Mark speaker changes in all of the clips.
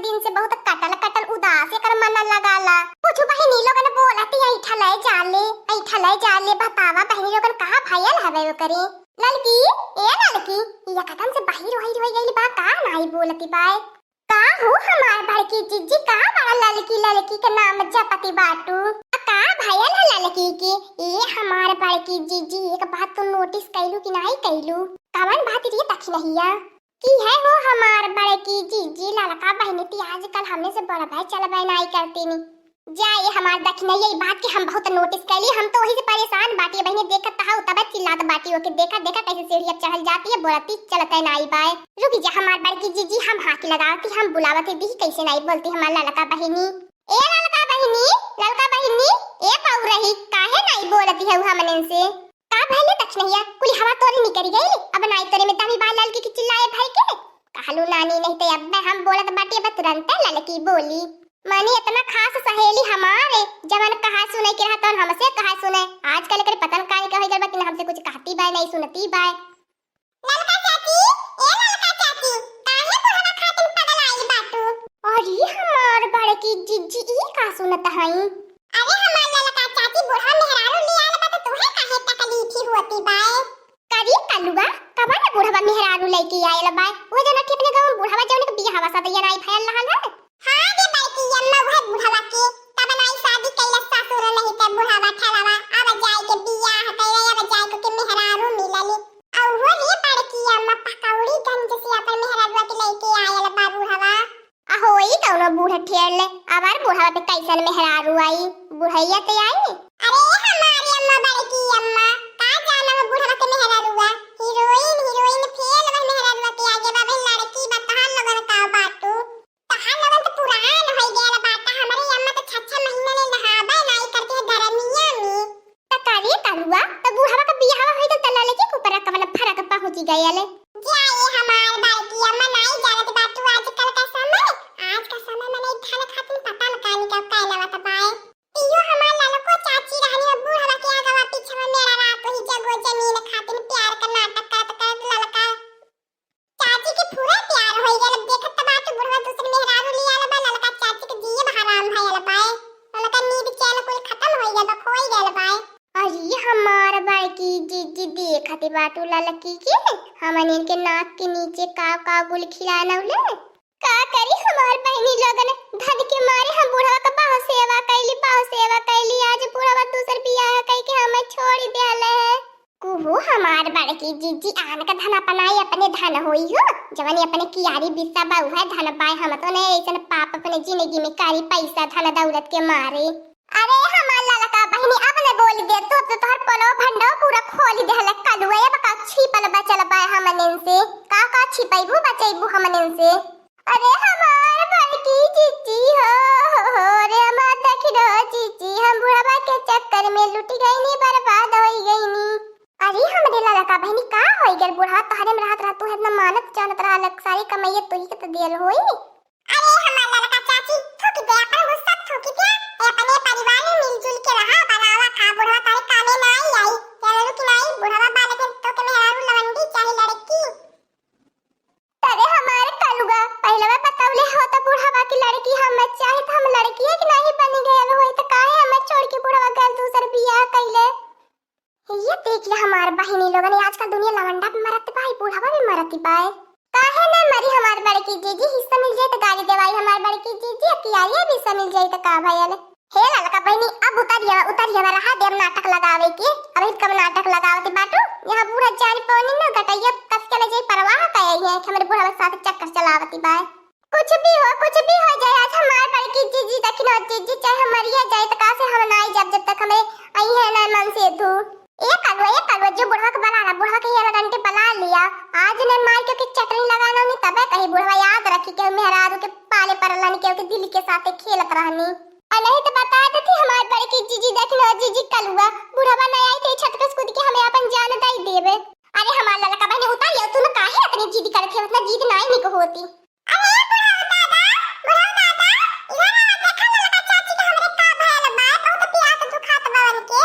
Speaker 1: दिन से बहुत कटल कटल उदास एकर मन लगाला। कुछ बहिनी लोगन बोलती ऐ ठले जाले बतावा बहिनी लोगन कहां भयल हवे ओकरे। लड़की ए लड़की ये कदम से बाहर होई गइल बा का नहीं बोलती बाय का हो हमार बड़की जीजी का बड़ा लड़की के नाम जपती बाटू का भयल है लड़की के। ए हमार बड़की जीजी एक बात तो नोटिस कैलू कि नहीं कैलू कवन बात रे तक नहिया की है हो हमार बड़की जीजी लड़का बहनी ती आजकल हमने से बड़ा भाई चल भाई नहीं करती नी जाए हमार दखना यही बात की हम बहुत नोटिस कैली। हम तो वही से परेशान बाटी बहनी देखत कहा तब चिल्लात बाटी ओके देखा कैसे सीढ़ी चढ़ल जाती है बोलती चलते नहीं बाय रुक जा हमार बड़की जीजी हम हाथ लगाती हम बुलावती दी कैसे नहीं बोलती हमार लड़का बहनी ए लड़का बहनी ए पाऊ रही काहे नहीं बोलती है हमने से का भले तक नहीं कुल हवा तोरी निकल गई अब नहीं तोरे में तभी बाल लाल की चिल्लाए भाई के कहलू नानी नहीं तो अब हम बोलत बाटी अब तुरंत लड़की बोली मानी इतना खास सहेली हमारे जवन कहा सुने के रहतन हमसे कहा सुने आजकल करे पतन काहे कहे गल बाकी हमसे कुछ कहती बाय नहीं सुनती बाय। ललका चाची काहे बुढ़वा खातिन पगल आई बाटू अरे हमार बड़की जीजी ई का सुनत हई। अरे हमार ललका चाची बुढ़ा मेहरारू ले आले बा तो तोहे काहे तकलीफ होती बाय करी कलुआ कबा ना बुढ़वा मेहरारू लेके आइल बाय वो जना के अपने गांव बुढ़वा जवन के बियाह हवा सदैया नहीं फैल रहल है। हां दे बाकी अम्मा वह बुढ़वा के तब नाई शादी कैला ससुर नहीं त बुढ़वा ठलावा अब जाय के बियाह कैला अब जाय के मेहरारू मिलली और वो रे बड़की अम्मा पकौड़ी गंज से अपन मेहरारू के लेके आयल बा बुढ़वा आ होई कौनो बूढ़ ठेल अबार बुढ़वा पे कैसन मेहरारू आई बुढ़ैया ते आई। अरे हमारी अम्मा बड़की अम्मा का जाना बुढ़वा के मेहरारूआ हीरोइन फेल वह मेहरारूआ के आगे बा लड़की बता लोगन का बाटू कहां लोगन तो पुरान हो गया बाटा हमारी अम्मा तो 6 महीना ले नहाबा नहीं करते है धरमिया में तकारी तलुआ तो बुढ़वा का बियाह होई तो तलाले के ऊपर कवन फरक पहुंची गयले जाए हमार बड़की अम्मा नहीं जानत बाटू आजकल का समय मने धन खातिर पता न कानी का कहलावा त पाए पियो हमार ललको चाची रहनी बुढ़वा के आगवा पीछे में मेरा रात ही जगो जमीन खातिर प्यार का नाटक करत ललका चाची के पूरा प्यार होई गेल देखत बात बुढ़वा दूसरे मेहरारू लिया ल ललका चाची के जीव हराम भइल पाए ललका नींद चैन कुल खत्म होई गेल खोई गेल पाए। अरे हमार बड़की जीजी देखत बाटू ललकी के हमन इनके नाक के नीचे का गुल खिलाना उले का करी हमार बहनी लोगन धन के मारे हम बुढ़वा का बहुत सेवा कैली आज बुढ़वा दूसर बियाह कई के हमें छोड़ देले है कुहू हमार बड़की जीजी आन का धन अपनाई अपने धन होई हो जवानी अपने कियारी बिस्सा बाऊ है धन पाए हम तो ने ऐसन पाप अपने जिंदगी में कारी पैसा धन दौलत के मारे। अरे हमार ललका बहनी अब ने बोल दे तो तोहर पलो भंडो पूरा खोल देहले कलुए बका छिपल बचल बा हमने से का छिपैबू बचैबू हमने से। अरे हमार बड़की जीजी हो रे हमार देखिनो जीजी हम बुढ़वा के चक्कर में लुट गईनी बर्बाद होई गईनी। अरे हमरे ललका बहनी का होई गेल बुढ़ा तहरे में रहत तू इतना मानत जानत रहा सारी कमाई तू ही के तो देल होई। अरे हमार ललका चाची थूक दे अपन गुस्सा थूकी दे अपने परिवार में मिलजुल के रहा बनावा खा बुढ़वा तारे कामे ना आई चलो कि नहीं बुढ़वा बाले के तो के मेहरारू लवंडी चाहे लड़की अरे हमारे कलुगा पहले मैं बतावले हो तो बुढ़वा की लड़की हम चाहे तो हम लड़की है कि नहीं बनी गयल होई तो काहे हम छोड़ के बुढ़वा गल दूसर बियाह कइले। ये देख ले हमार बहिनी लोगन आजकल दुनिया लवंडा पे मरत भाई बुढ़वा भी मरत पाए काहे न मरी हमार बड़की जीजी हिस्सा मिल जाए तो गाली देवाई हमार बड़की जीजी अकियारी भी हिस्सा मिल जाए तो का भयल हे ललका बहिनी अब उतारिया रहा देव नाटक लगावे के अब कब नाटक लगावते बाटू यहां पूरा जान पानी न गटैया कस के ले जाई परवाह कई है कि हमरे बुढ़वा साथ चक्कर चलावती बाय कुछ भी हो जाए आज हमार बड़की जीजी दखिनो जीजी चाहे मरिया जाए तो का से हम नाई जब तक हमें आई है ना मन से धू एक अलवा जो बुढ़वा के बना बुढ़वा के ये घंटे बना लिया आज ने मार के चटनी लगाना नहीं तबे कहीं बुढ़वा याद रखी के मेहरारू के पाले परलन के दिल के साथ खेलत रहनी और नहीं तो बता देती हमार बड़की जीजी देखलो जीजी कलुआ बुढ़वा नहीं आई थे छत पे कूद के हमें अपन जान दई देवे। अरे हमार ललका बहनी उतारियो तू न काहे इतनी जिद करत है उतना जिद नहीं निक होती। अरे बुढ़वा दादा इधर देखा ललका चाची के हमरे का भयल बा तो प्यास दुखात बवन के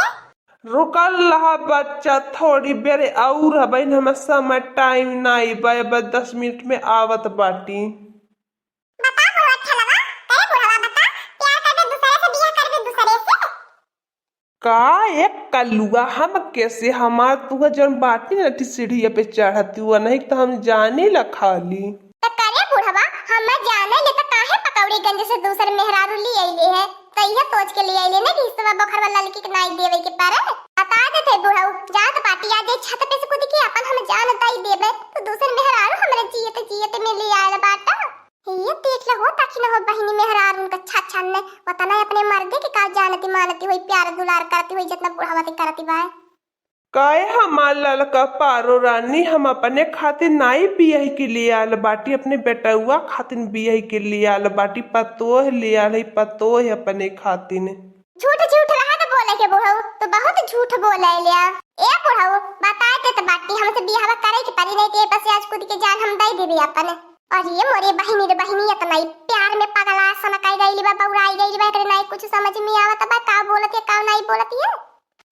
Speaker 2: रुकल रहा बच्चा थोड़ी बेर और बहन हम समय टाइम नहीं बा 10 मिनट में आवत बाटी।
Speaker 1: बता बुढ़वा
Speaker 2: का एक कलुआ हम कैसे हमार तुआ जन बाटी नटी सीढ़िया पे चढ़ती हुआ नहीं तो हम जाने ला खाली
Speaker 1: त करे बुढ़वा हम जाने ले त काहे पकौड़ी गंज से दूसर मेहरारू ली आइले है त इहे सोच के लिए आइले ने कि इसवा बखर वाला लड़की के नाई देवे के पारे बता देते बुढ़ऊ जात पाटी आ दे छत पे से कूद के अपन हम जान दाई देबे तो दूसर मेहरारू हमरे जियते में ले आयल बाटा ये देख ले हो ताकि न हो बहिनी मेहरारू का छा ने वतना अपने मर्दे के का जानती मानती हुई प्यार दुलार करती हुई जितना बुढ़ावा के करती बा
Speaker 2: काहे हमार ललका पारो रानी हम अपने खातिर नाई बियाही के लिए आल बाटी अपने बेटुआ खातिर बियाही के लिए आल बाटी पतोह ले आल पतोह अपने खातिर
Speaker 1: झूठ रहा तो बोले के बुढ़ऊ तो बहुत झूठ बोले लिया ए बुढ़ऊ बताए ते तो बाटी हमसे बियाह करे के परी नहीं ते बस आज खुद के जान हम दई देबे अपन और ये मोरे बहिनी रे बहिनी इतना ही प्यार में पगला सनकाई गईली बा बौराई गईली बा करे नहीं कुछ समझ में आवत बा का बोलत है का नहीं बोलत है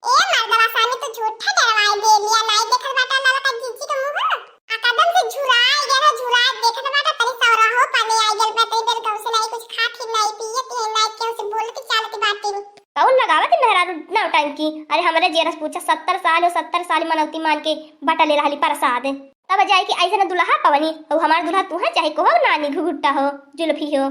Speaker 1: ए मर्दवा सानी तो झूठा डरवाई दे लिया नहीं देखत बाटा लाला का जीजी के मुंह आ कदम से झुराई देखत बाटा तनी सौरा हो पानी आई गल बा तई दल से नहीं कुछ खा फिर नहीं पियत है नहीं क्यों से बोलत चालत बाटी
Speaker 3: कौन लगावत मेहरारू ना टंकी अरे हमारे जेरस पूछा 70 साल मनौती मान के बटा ले रहली प्रसाद तब जाए कि ऐसे न दुल्हा पवनी और हमार दुल्हा तू है चाहे को हो नानी घुघुट्टा हो जुल्फी हो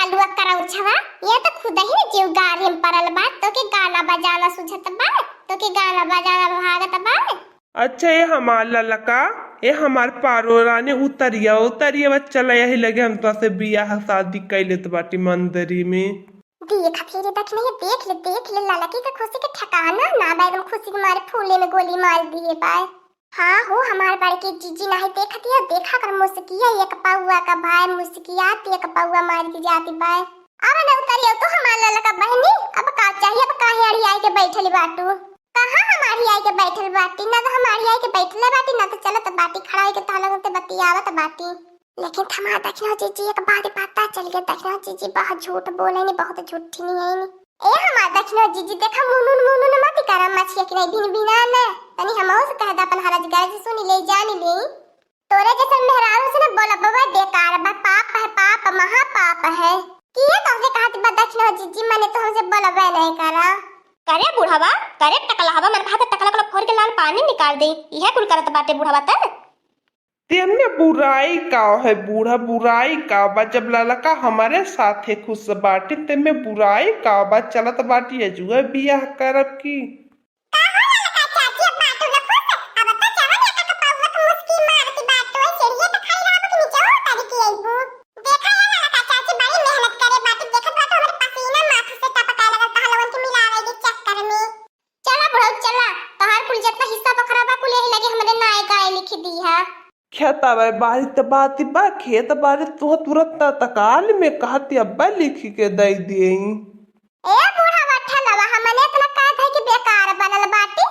Speaker 1: ये तो खुद ही जीव गाड़ी में पड़ल बा तो के गाना बजाना सुझत बा तो के गाना बजाना भागत बा
Speaker 2: अच्छा ये हमार ललका ये हमार पारो रानी उतरिया चला यही लगे हम तो से बियाह शादी कैले तो बाटी मंदिरी में
Speaker 1: देख फिर देख ले ललकी का खुशी के ठिकाना ना बा एकदम खुशी के मारे फूले में गोली मार दिए बाय हाँ हो हमार बड़ के जीजी नहीं देखती है देखा कर मुस्किया एक पाउआ का भाई मुस्किया एक पाउआ मार के जाती बाय अब न उतरियो तो हमार ललका बहनी अब का चाहिए अब काहे अड़ी आई के बैठली बाटू कहां हमारी आई के बैठल बाटी ना तो हमारी आई के बैठले बाटी ना तो चलत बाटी खड़ा है के ताला से बतियावत बाटी लेकिन थमा देखना जीजी एक बात पता चल गया देखना जीजी बहुत झूठ बोले नहीं बहुत झूठी नहीं है ए हमार देखना जीजी देखा मुनुन मत करा मछिया के दिन बिना ना तनी हमो से कह दा अपन हरज गाय से सुनी ले जानी ले तोरे जैसे मेहरारू से ना बोला बाबा बेकार बा पाप है पाप महा पाप है किए तोसे कहत बा देखना जीजी मैंने तो हमसे बोला बे नहीं करा
Speaker 3: करे बुढ़ावा करे टकलावा मन खाते टकला फोड़ के लाल पानी निकाल दे यह कुल करत बाटे बुढ़ावा त
Speaker 2: तेने बुराई का है बूढ़ा बुराई का बा जब ललका हमारे साथे खुश बाटी तेमे बुराई का बा चलत बाटी है जुआ बियाह करब की खेता बारी त बाती बा खेत बारी तू तुरंत तकाल में कहती अब्बा लिखी के दई दिए
Speaker 1: ए बूढ़ा बट्ठा लवा हमने इतना कहत है कि बेकार बनल बाटी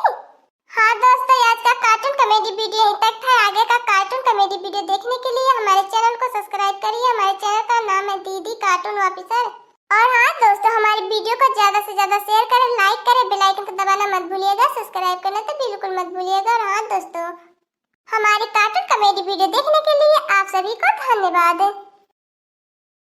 Speaker 1: हां दोस्तों आज का कार्टून कॉमेडी वीडियो यहीं तक था आगे का कार्टून कॉमेडी वीडियो देखने के लिए हमारे चैनल को सब्सक्राइब करिए हमारे चैनल का नाम है दीदी कार्टून ऑफिसर और हां दोस्तों हमारी वीडियो को ज्यादा से ज्यादा शेयर करें लाइक करें बेल आइकन को दबाना मत भूलिएगा सब्सक्राइब करना तो बिल्कुल मत भूलिएगा और हां दोस्तों हमारी कार्टून कॉमेडी वीडियो देखने के लिए आप सभी को धन्यवाद।